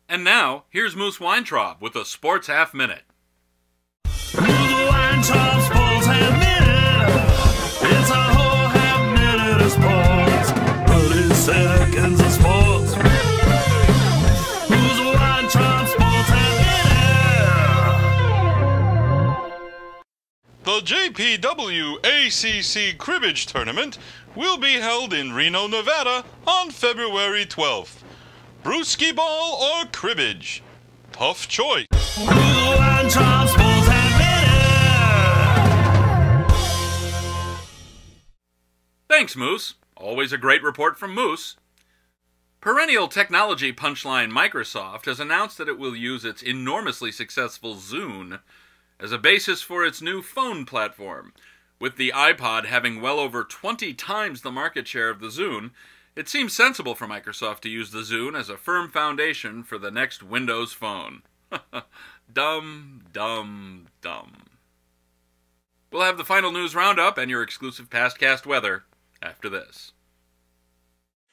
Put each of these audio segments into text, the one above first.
And now, here's Moose Weintraub with a Sports Half Minute. Weintraub Sports Half Minute. It's a whole half minute of sports. 30 seconds of sports. Who's a Weintraub Sports Half Minute? The JPW ACC Cribbage Tournament will be held in Reno, Nevada on February 12th. Brewski ball or cribbage? Tough choice. Weintraub Sports Half Minute. Thanks, Moose. Always a great report from Moose. Perennial technology punchline Microsoft has announced that it will use its enormously successful Zune as a basis for its new phone platform. With the iPod having well over 20 times the market share of the Zune, it seems sensible for Microsoft to use the Zune as a firm foundation for the next Windows phone. Dumb, dumb, dumb. We'll have the final news roundup and your exclusive pastcast weather after this.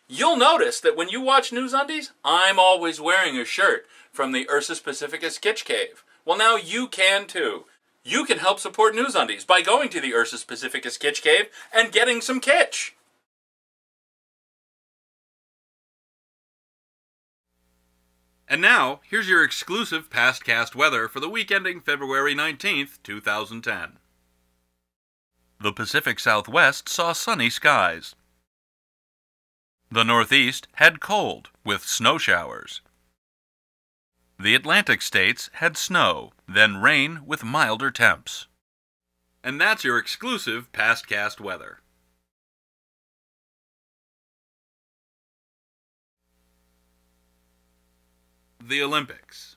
You'll notice that when you watch NewsUndies, I'm always wearing a shirt from the Ursus Pacificus Kitsch Cave. Well, now you can too. You can help support NewsUndies by going to the Ursus Pacificus Kitsch Cave and getting some kitsch. And now, here's your exclusive pastcast weather for the week ending February 19th, 2010. The Pacific Southwest saw sunny skies. The Northeast had cold, with snow showers. The Atlantic states had snow, then rain with milder temps. And that's your exclusive pastcast weather. The Olympics.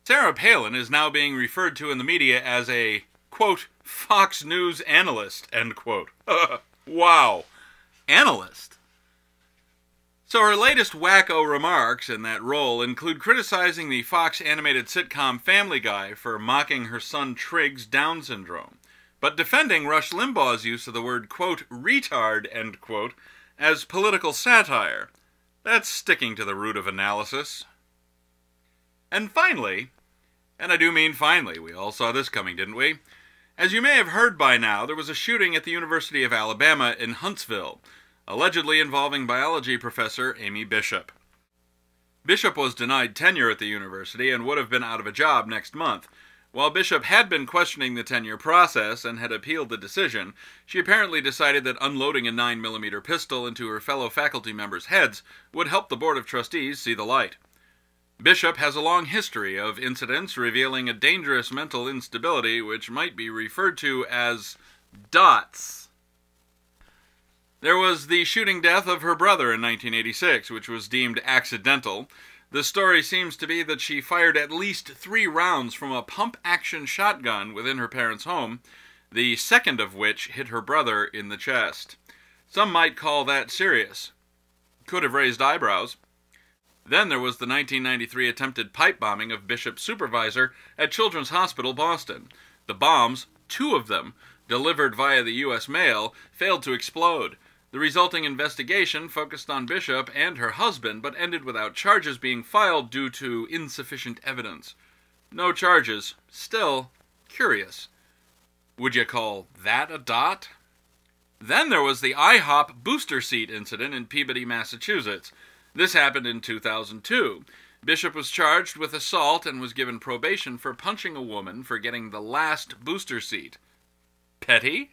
Sarah Palin is now being referred to in the media as a, quote, Fox News analyst, end quote. Wow. Analyst? So her latest wacko remarks in that role include criticizing the Fox animated sitcom Family Guy for mocking her son Trigg's Down syndrome, but defending Rush Limbaugh's use of the word, quote, retard, end quote, as political satire. That's sticking to the root of analysis. And finally, and I do mean finally, we all saw this coming, didn't we? As you may have heard by now, there was a shooting at the University of Alabama in Huntsville, allegedly involving biology professor Amy Bishop. Bishop was denied tenure at the university and would have been out of a job next month. While Bishop had been questioning the tenure process and had appealed the decision, she apparently decided that unloading a 9mm pistol into her fellow faculty members' heads would help the Board of Trustees see the light. Bishop has a long history of incidents revealing a dangerous mental instability which might be referred to as dots. There was the shooting death of her brother in 1986, which was deemed accidental. The story seems to be that she fired at least 3 rounds from a pump-action shotgun within her parents' home, the second of which hit her brother in the chest. Some might call that serious. Could have raised eyebrows. Then there was the 1993 attempted pipe bombing of Bishop's supervisor at Children's Hospital, Boston. The bombs, 2 of them, delivered via the U.S. mail, failed to explode. The resulting investigation focused on Bishop and her husband, but ended without charges being filed due to insufficient evidence. No charges. Still, curious. Would you call that a dot? Then there was the IHOP booster seat incident in Peabody, Massachusetts. This happened in 2002. Bishop was charged with assault and was given probation for punching a woman for getting the last booster seat. Petty?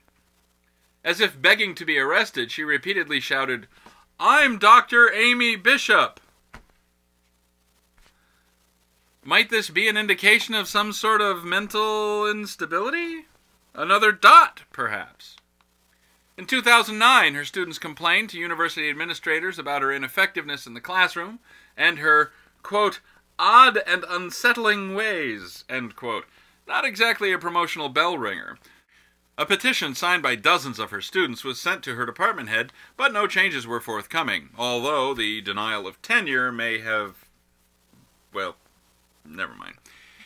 As if begging to be arrested, she repeatedly shouted, "I'm Dr. Amy Bishop." Might this be an indication of some sort of mental instability? Another dot, perhaps. In 2009, her students complained to university administrators about her ineffectiveness in the classroom and her, quote, odd and unsettling ways, end quote. Not exactly a promotional bell ringer. A petition signed by dozens of her students was sent to her department head, but no changes were forthcoming, although the denial of tenure may have... well, never mind.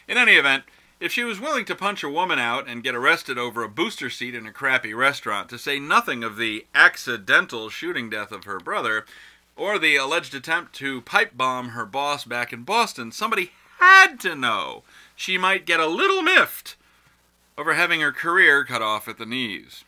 In any event, if she was willing to punch a woman out and get arrested over a booster seat in a crappy restaurant, to say nothing of the accidental shooting death of her brother, or the alleged attempt to pipe bomb her boss back in Boston, somebody had to know she might get a little miffed over having her career cut off at the knees.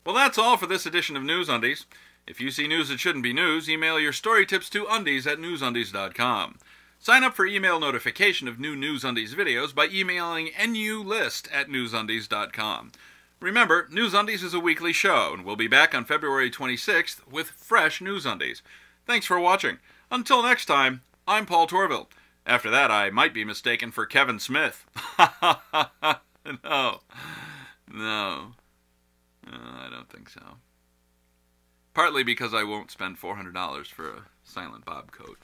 Well, that's all for this edition of News Undies. If you see news that shouldn't be news, email your story tips to undies@newsundies.com. Sign up for email notification of new News Undies videos by emailing nulist@newsundies.com. Remember, News Undies is a weekly show, and we'll be back on February 26th with fresh News Undies. Thanks for watching. Until next time, I'm Paul Torville. After that, I might be mistaken for Kevin Smith. No, I don't think so. Partly because I won't spend $400 for a Silent Bob coat.